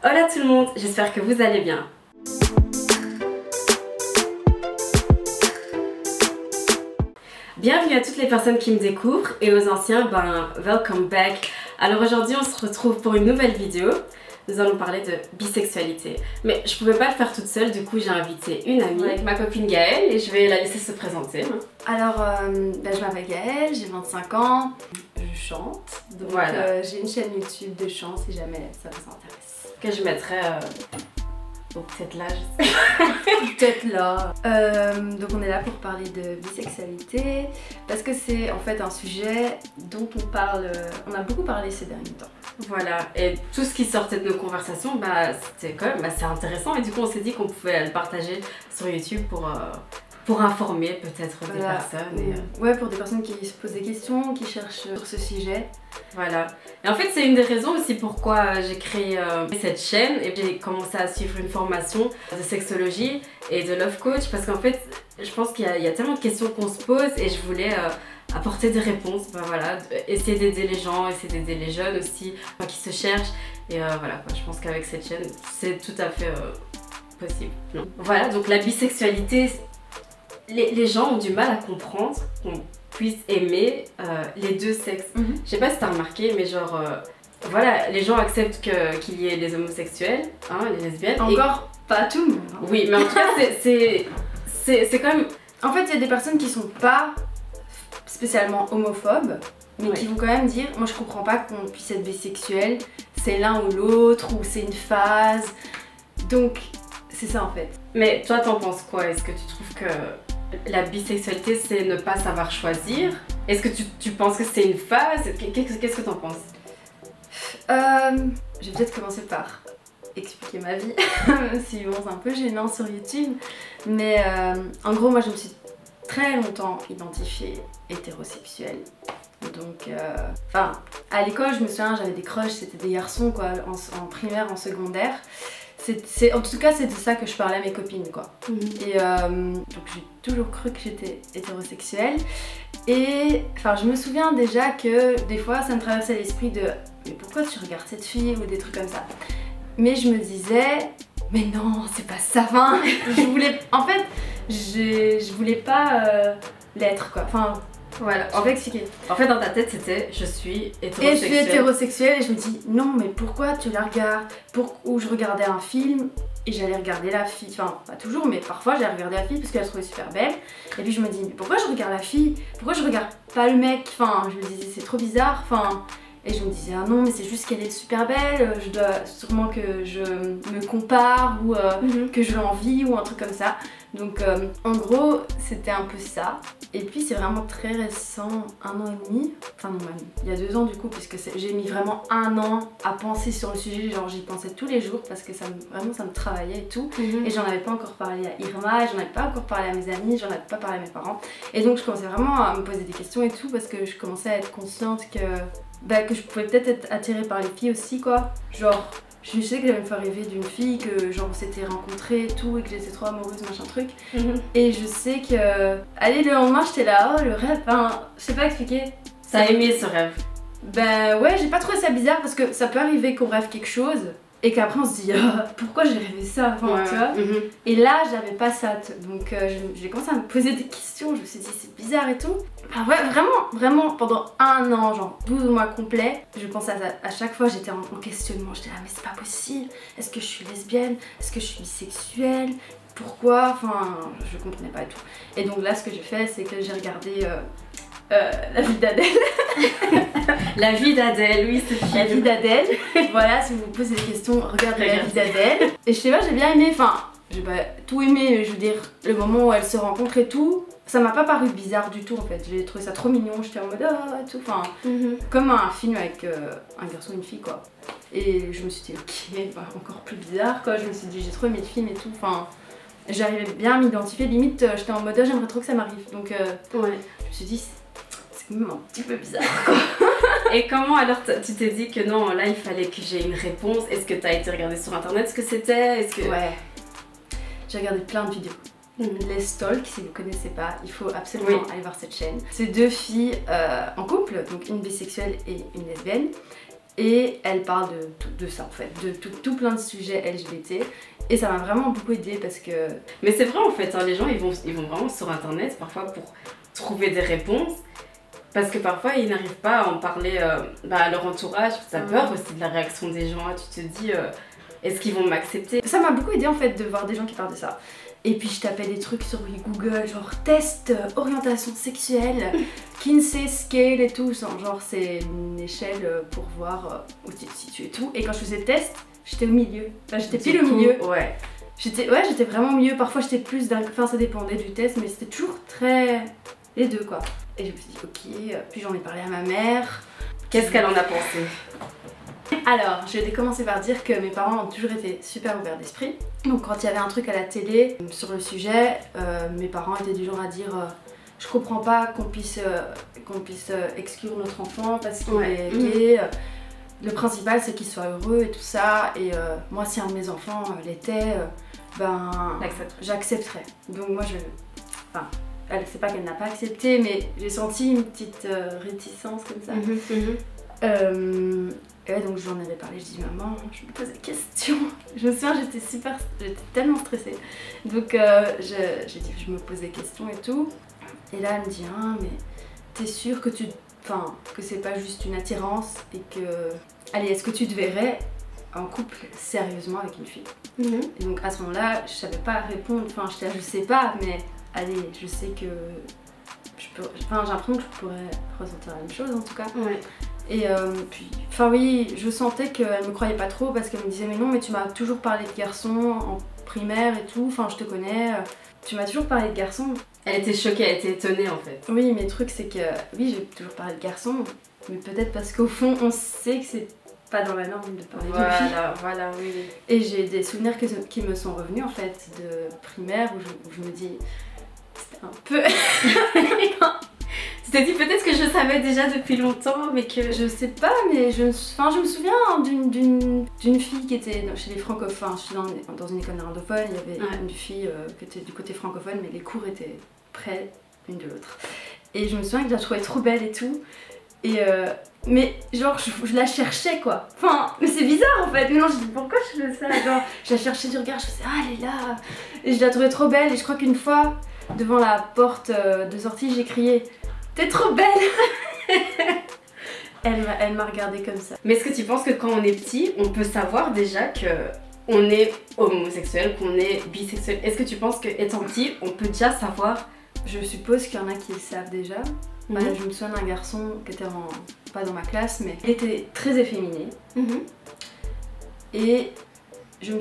Hola tout le monde, j'espère que vous allez bien. Bienvenue à toutes les personnes qui me découvrent et aux anciens, welcome back. Alors aujourd'hui on se retrouve pour une nouvelle vidéo. Nous allons parler de bisexualité. Mais je pouvais pas le faire toute seule, du coup j'ai invité une amie avec ma copine Gaëlle et je vais la laisser se présenter. Alors je m'appelle Gaëlle, j'ai 25 ans, je chante. Donc voilà. J'ai une chaîne YouTube de chant si jamais ça vous intéresse. Que je mettrai peut-être là, je sais. Peut-être là. Donc on est là pour parler de bisexualité parce que c'est en fait un sujet dont on a beaucoup parlé ces derniers temps. Voilà, et tout ce qui sortait de nos conversations, c'était quand même assez intéressant et du coup on s'est dit qu'on pouvait le partager sur YouTube pour informer peut-être des personnes. Ouais, pour des personnes qui se posent des questions, qui cherchent sur ce sujet. Voilà. Et en fait c'est une des raisons aussi pourquoi j'ai créé cette chaîne et j'ai commencé à suivre une formation de sexologie et de love coach parce qu'en fait je pense qu'il y a tellement de questions qu'on se pose et je voulais apporter des réponses, voilà, essayer d'aider les gens, essayer d'aider les jeunes aussi qui se cherchent et voilà quoi, je pense qu'avec cette chaîne c'est tout à fait possible. Non. Voilà, donc la bisexualité, les gens ont du mal à comprendre qu'on puisse aimer les deux sexes. Je sais pas si t'as remarqué mais genre voilà, les gens acceptent qu'il y ait les homosexuels, hein, les lesbiennes. Encore pas tout le monde. Hein. Oui mais en tout cas c'est quand même... En fait il y a des personnes qui sont pas spécialement homophobes, mais qui vont quand même dire moi je comprends pas qu'on puisse être bisexuel, c'est l'un ou l'autre, ou c'est une phase, donc c'est ça en fait. Mais toi t'en penses quoi? Est-ce que tu trouves que la bisexualité c'est ne pas savoir choisir? Est-ce que tu penses que c'est une phase? Qu'est-ce que t'en penses? Je vais peut-être commencer par expliquer ma vie, si bon c'est un peu gênant sur YouTube, mais en gros moi je me suis très longtemps identifiée hétérosexuelle. Donc, à l'école, je me souviens, j'avais des crushs, c'était des garçons quoi, en primaire, en secondaire. En tout cas, c'est de ça que je parlais à mes copines quoi. Et donc j'ai toujours cru que j'étais hétérosexuelle. Et je me souviens déjà que des fois, ça me traversait l'esprit de mais pourquoi tu regardes cette fille ou des trucs comme ça. Mais je me disais mais non, c'est pas ça. Enfin, je voulais pas l'être quoi. Enfin, voilà, je vais expliquer. En fait, dans ta tête, c'était je suis hétérosexuelle. Et je suis hétérosexuelle et je me dis non, mais pourquoi tu la regardes? Ou je regardais un film et j'allais regarder la fille. Enfin, pas toujours, mais parfois j'allais regarder la fille parce que je la trouvais super belle. Et puis je me dis mais pourquoi je regarde la fille? Pourquoi je regarde pas le mec? Enfin, je me disais c'est trop bizarre. Enfin. Et je me disais ah non mais c'est juste qu'elle est super belle, je dois sûrement que je me compare ou que je l'envie ou un truc comme ça. Donc en gros c'était un peu ça. Et puis c'est vraiment très récent, 1 an et demi, enfin non même, il y a 2 ans du coup puisque j'ai mis vraiment 1 an à penser sur le sujet, genre j'y pensais tous les jours parce que vraiment ça me travaillait et tout. Et j'en avais pas encore parlé à Irma, et j'en avais pas encore parlé à mes amis, j'en avais pas parlé à mes parents. Et donc je commençais vraiment à me poser des questions et tout parce que je commençais à être consciente que je pouvais peut-être être attirée par les filles aussi quoi. Genre je sais que j'avais une fois rêvé d'une fille que genre on s'était rencontrés et tout et que j'étais trop amoureuse machin truc. Et je sais que allez le lendemain j'étais là oh le rêve, je sais pas expliquer. T'as aimé ce rêve? Ben ouais, j'ai pas trouvé ça bizarre parce que ça peut arriver qu'on rêve quelque chose et qu'après on se dit oh, pourquoi j'ai rêvé ça avant, tu vois. Et là j'avais pas ça, donc j'ai commencé à me poser des questions, je me suis dit c'est bizarre et tout. Ouais, vraiment pendant 1 an, genre 12 mois complets, je pensais à chaque fois, j'étais en questionnement, j'étais là mais c'est pas possible, est-ce que je suis lesbienne, est-ce que je suis bisexuelle, pourquoi, enfin je comprenais pas et tout. Et donc là ce que j'ai fait c'est que j'ai regardé la vie d'Adèle. La vie d'Adèle, oui c'est la vie d'Adèle. Voilà, si vous vous posez des questions, regardez la vie d'Adèle. Et je sais pas, j'ai bien aimé, j'ai pas tout aimé, je veux dire, le moment où elles se rencontrent et tout, ça m'a pas paru bizarre du tout en fait, j'ai trouvé ça trop mignon, j'étais en mode oh et tout, comme un film avec un garçon et une fille quoi. Et je me suis dit ok, encore plus bizarre quoi, je me suis dit j'ai trop aimé le film et tout, j'arrivais bien à m'identifier, limite j'étais en mode j'aimerais trop que ça m'arrive, donc je me suis dit c'est quand même un petit peu bizarre quoi. Et comment alors tu t'es dit que non, là il fallait que j'ai une réponse? Est-ce que t'as été regarder sur internet ce que c'était? Ouais, j'ai regardé plein de vidéos. Les Stalk, si vous ne connaissez pas, il faut absolument aller voir cette chaîne. C'est 2 filles en couple, donc une bisexuelle et une lesbienne. Et elle parle de ça en fait, de tout plein de sujets LGBT. Et ça m'a vraiment beaucoup aidée parce que... Mais c'est vrai en fait, hein, les gens ils vont vraiment sur internet parfois pour trouver des réponses. Parce que parfois ils n'arrivent pas à en parler à leur entourage. Ça a peur aussi de la réaction des gens. Tu te dis, est-ce qu'ils vont m'accepter? Ça m'a beaucoup aidée en fait de voir des gens qui parlent de ça. Et puis je tapais des trucs sur Google, genre test orientation sexuelle, Kinsey Scale et tout. Genre c'est une échelle pour voir où tu te situes et tout. Et quand je faisais test, j'étais au milieu. Enfin j'étais pile au milieu. Ouais. J'étais vraiment au milieu. Parfois j'étais plus d'un... Enfin ça dépendait du test, mais c'était toujours très... les deux quoi. Et je me suis dit ok, puis j'en ai parlé à ma mère. Qu'est-ce qu'elle en a pensé? Alors, je vais commencer par dire que mes parents ont toujours été super ouverts d'esprit. Donc quand il y avait un truc à la télé sur le sujet, mes parents étaient du genre à dire je comprends pas qu'on puisse exclure notre enfant parce qu'il est gay. Le principal c'est qu'il soit heureux et tout ça. Et moi si un de mes enfants l'était, j'accepterais. Donc moi enfin, elle sait pas qu'elle n'a pas accepté, mais j'ai senti une petite réticence comme ça. Et ouais, donc j'en avais parlé, je dis maman, je me pose la question. Je me souviens, j'étais tellement stressée. Donc j'ai dit je me pose des questions et tout. Et là elle me dit ah mais t'es sûre que que c'est pas juste une attirance et que allez est-ce que tu te verrais en couple sérieusement avec une fille? Et donc à ce moment-là je savais pas répondre, enfin je sais pas mais allez je sais que j'ai l'impression que je pourrais ressentir la même chose en tout cas. Et puis, enfin oui, je sentais qu'elle me croyait pas trop parce qu'elle me disait mais non mais tu m'as toujours parlé de garçons en primaire et tout, enfin je te connais, tu m'as toujours parlé de garçons. Elle était choquée, elle était étonnée en fait. Oui mais le truc c'est que oui j'ai toujours parlé de garçons, mais peut-être parce qu'au fond on sait que c'est pas dans la norme de parler de filles. Voilà, oui. Et j'ai des souvenirs qui me sont revenus en fait de primaire où je me dis c'était un peu... Tu t'es dit peut-être que je savais déjà depuis longtemps, mais que... Je sais pas, mais je me souviens d'une fille qui était chez les francophones. Je suis dans une école néerlandophone, il y avait une fille qui était du côté francophone, mais les cours étaient près l'une de l'autre. Et je me souviens que je la trouvais trop belle et tout. Et mais genre je la cherchais quoi. Enfin, mais c'est bizarre en fait. Mais non, je dis pourquoi je fais ça? Genre, je la cherchais du regard, je faisais ah elle est là. Et je la trouvais trop belle. Et je crois qu'une fois, devant la porte de sortie, j'ai crié t'es trop belle. Elle m'a regardée comme ça. Mais est-ce que tu penses que quand on est petit, on peut savoir déjà que on est homosexuel, qu'on est bisexuel? Est-ce que tu penses qu'étant petit, on peut déjà savoir? Je suppose qu'il y en a qui le savent déjà. Je me souviens d'un garçon qui était pas dans ma classe, mais il était très efféminé. Et je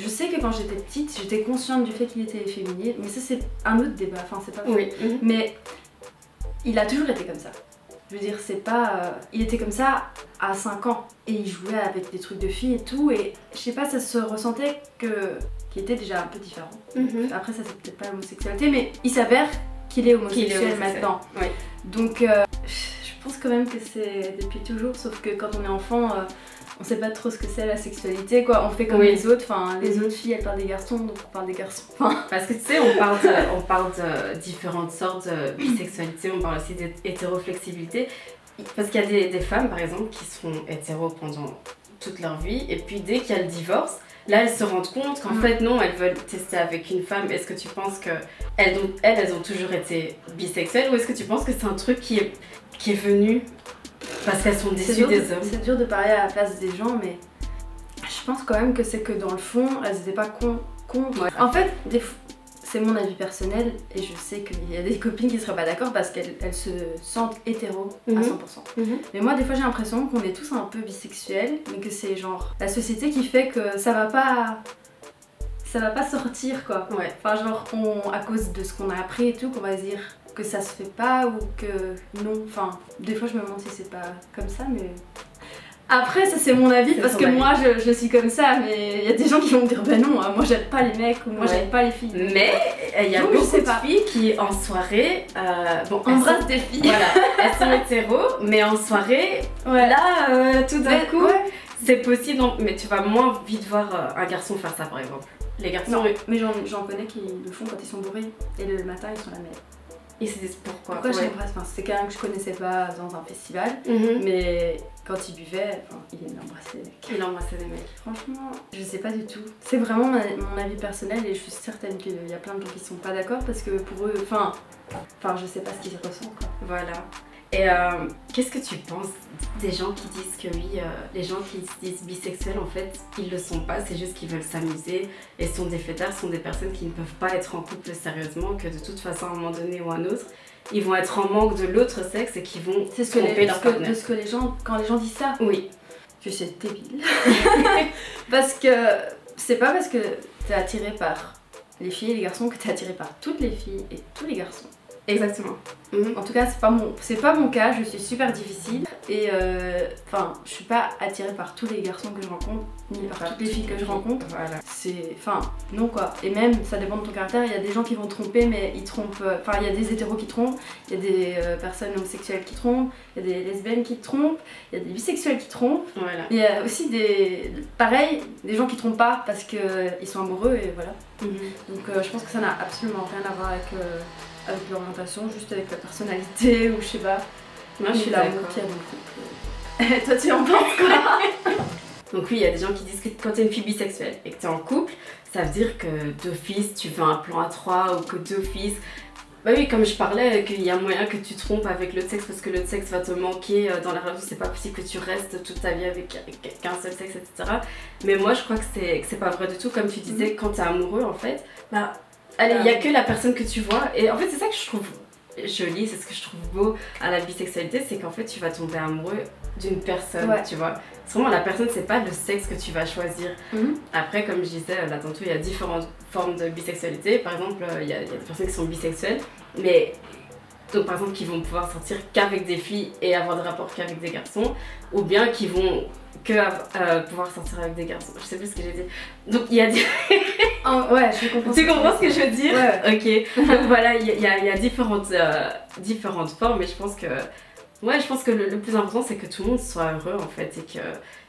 sais que quand j'étais petite, j'étais consciente du fait qu'il était efféminé, mais ça c'est un autre débat, enfin c'est pas faux. Mais il a toujours été comme ça. Je veux dire, c'est pas... il était comme ça à 5 ans. Et il jouait avec des trucs de filles et tout, et je sais pas, ça se ressentait qu'il était déjà un peu différent. Après ça c'est peut-être pas l'homosexualité, mais il s'avère qu'il est homosexuel maintenant. Donc je pense quand même que c'est depuis toujours, sauf que quand on est enfant, on sait pas trop ce que c'est la sexualité quoi, on fait comme les autres, enfin les autres filles elles parlent des garçons, donc on parle des garçons. Parce que tu sais, on parle de différentes sortes de bisexualité, on parle aussi d'hétéroflexibilité. Parce qu'il y a des femmes par exemple qui seront hétéros pendant toute leur vie, et puis dès qu'il y a le divorce, là elles se rendent compte qu'en fait non, elles veulent tester avec une femme. Est-ce que tu penses qu'elles ont toujours été bisexuelles, ou est-ce que tu penses que c'est un truc qui est venu parce qu'elles sont déçues des hommes? C'est dur de parler à la place des gens, mais je pense quand même que c'est que dans le fond, elles étaient pas contre. En fait, c'est mon avis personnel et je sais qu'il y a des copines qui seraient pas d'accord parce qu'elles se sentent hétéro à 100%. Mais moi, des fois, j'ai l'impression qu'on est tous un peu bisexuels, mais que c'est genre la société qui fait que ça va pas sortir quoi. Enfin, genre, à cause de ce qu'on a appris et tout, qu'on va se dire que ça se fait pas ou que non. Enfin, des fois, je me demande si c'est pas comme ça, mais... Après, ça c'est mon avis parce que moi je suis comme ça, mais il y a des gens qui vont me dire bah non, moi j'aime pas les mecs ou moi j'aime pas les filles. Mais il y a beaucoup de filles qui en soirée embrassent des filles. Voilà, elles sont hétéros, mais en soirée, là tout d'un coup, c'est possible. Mais tu vas moins vite voir un garçon faire ça par exemple. Les garçons. Non, mais j'en connais qui le font quand ils sont bourrés et le matin ils sont la même. Ils se disent pourquoi. Pourquoi je l'embrasse? Enfin, c'était quelqu'un que je connaissais pas dans un festival, mais quand il buvait, enfin, il embrassait des mecs. Il embrassait des mecs. Franchement, je sais pas du tout. C'est vraiment mon avis personnel et je suis certaine qu'il y a plein de gens qui sont pas d'accord parce que pour eux, enfin, je sais pas ce qu'ils ressentent quoi. Voilà. Et qu'est-ce que tu penses des gens qui disent que oui, les gens qui se disent bisexuels en fait, ils le sont pas, c'est juste qu'ils veulent s'amuser et sont des fêtards, sont des personnes qui ne peuvent pas être en couple sérieusement, que de toute façon à un moment donné ou à un autre, ils vont être en manque de l'autre sexe et qu'ils vont tromper leur partenaire. C'est ce que les gens, quand les gens disent ça, oui. Je suis débile. Parce que c'est pas parce que t'es attiré par les filles et les garçons que t'es attiré par toutes les filles et tous les garçons. Exactement. En tout cas, c'est pas mon cas, je suis super difficile et enfin, je suis pas attirée par tous les garçons que je rencontre ni par toutes les filles que je rencontre. Voilà. C'est, enfin, non quoi. Et même, ça dépend de ton caractère. Il y a des gens qui vont tromper, mais ils trompent. Enfin, il y a des hétéros qui trompent, il y a des personnes homosexuelles qui trompent, il y a des lesbiennes qui trompent, il y a des bisexuels qui trompent. Voilà. Il y a aussi pareil, des gens qui trompent pas parce que ils sont amoureux et voilà. Donc, je pense que ça n'a absolument rien à voir avec l'orientation, juste avec la personnalité ou je sais pas. Moi je suis d'accord. Toi tu en penses quoi? Donc oui, il y a des gens qui disent que quand t'es une fille bisexuelle et que t'es en couple, ça veut dire que d'office tu veux un plan à 3 ou que d'office... Bah oui, comme je parlais, qu'il y a moyen que tu trompes avec l'autre sexe parce que l'autre sexe va te manquer dans la relation, c'est pas possible que tu restes toute ta vie avec qu'un seul sexe, etc. Mais moi je crois que c'est pas vrai du tout, comme tu disais, quand t'es amoureux en fait, bah... Allez, il n'y a que la personne que tu vois et en fait c'est ça que je trouve joli, c'est ce que je trouve beau à la bisexualité, c'est qu'en fait tu vas tomber amoureux d'une personne, tu vois. C'est vraiment la personne, c'est pas le sexe que tu vas choisir. Après, comme je disais là tantôt, il y a différentes formes de bisexualité. Par exemple, il y a des personnes qui sont bisexuelles, mais donc par exemple qui vont pouvoir sortir qu'avec des filles et avoir des rapports qu'avec des garçons, ou bien qui vont pouvoir sortir avec des garçons. Je sais plus ce que j'ai dit. Donc il y a des... ouais, je comprends. Tu comprends ce que je veux dire? Ouais. Ok. Donc voilà, il y a différentes formes, et je pense que... Ouais, je pense que le plus important c'est que tout le monde soit heureux en fait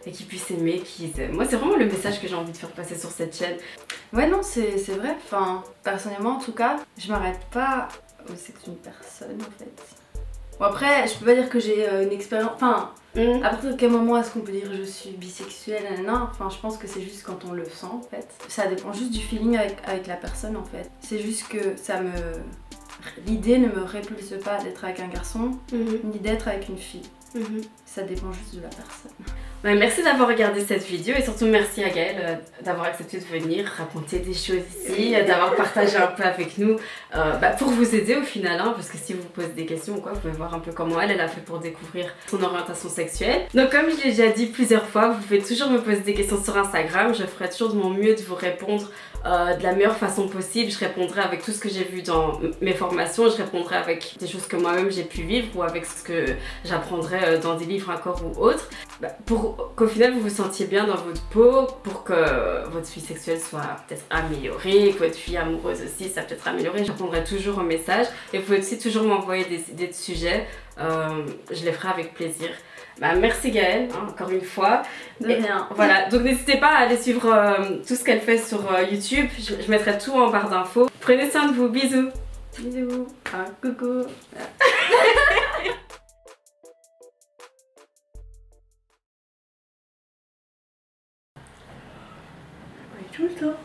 et qu'ils puissent aimer, qu'ils aiment. Moi c'est vraiment le message que j'ai envie de faire passer sur cette chaîne. Ouais non, c'est vrai. Enfin, personnellement en tout cas, je m'arrête pas au sexe d'une personne en fait. Bon après, je peux pas dire que j'ai une expérience... Enfin, à partir de quel moment est-ce qu'on peut dire je suis bisexuelle, nanana. Enfin, je pense que c'est juste quand on le sent en fait. Ça dépend juste du feeling avec la personne en fait. C'est juste que l'idée ne me répulse pas d'être avec un garçon, ni d'être avec une fille. Ça dépend juste de la personne. Ouais, merci d'avoir regardé cette vidéo et surtout merci à Gaëlle d'avoir accepté de venir raconter des choses ici, d'avoir partagé un peu avec nous pour vous aider au final, hein, parce que si vous posez des questions ou quoi, vous pouvez voir un peu comment elle a fait pour découvrir son orientation sexuelle. Donc comme je l'ai déjà dit plusieurs fois, vous pouvez toujours me poser des questions sur Instagram, je ferai toujours de mon mieux de vous répondre de la meilleure façon possible. Je répondrai avec tout ce que j'ai vu dans mes formations, je répondrai avec des choses que moi-même j'ai pu vivre ou avec ce que j'apprendrai dans des livres encore ou autres, pour qu'au final vous vous sentiez bien dans votre peau, pour que votre vie sexuelle soit peut-être améliorée, que votre vie amoureuse aussi ça peut être amélioré. Je répondrai toujours aux messages et vous pouvez aussi toujours m'envoyer des idées de sujets, je les ferai avec plaisir. Merci Gaëlle, hein, encore une fois. De rien. Voilà, donc n'hésitez pas à aller suivre tout ce qu'elle fait sur YouTube. Je mettrai tout en barre d'infos. Prenez soin de vous, bisous. Bisous. Coucou. Tout le temps.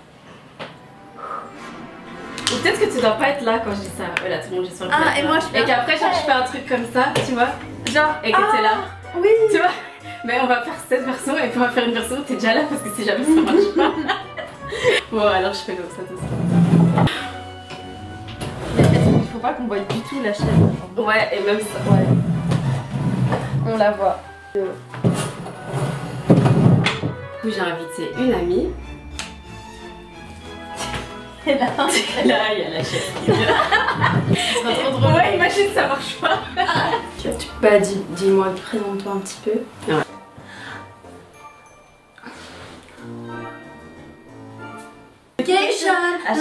Ou peut-être que tu dois pas être là quand je dis ça. Voilà, tout le monde est sur le et moi je fais. Et qu'après, genre, je fais un truc comme ça, tu vois. Genre, et que t'es là. Oui. Tu vois. Mais on va faire cette version et puis on va faire une version où t'es déjà là parce que si jamais ça marche pas. Bon, alors je fais comme ça tout ça. Il faut pas qu'on voie du tout la chaîne. Ouais, et même ça. Ouais. On la voit. Du coup, j'ai invité une amie. Et là, il y a la chaise qui vient. Ce sera trop drôle. Ouais, imagine, ça marche pas. Bah, dis-moi, présente-toi un petit peu. Ouais. À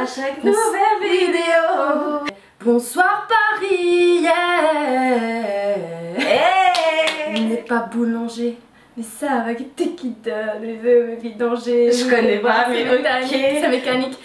chaque nouvelle vidéo. Bonsoir Paris, yeah. Hey. On n'est pas boulanger, mais ça va qui donne les œufs vidanger. Je connais pas, mais ok. C'est mécanique.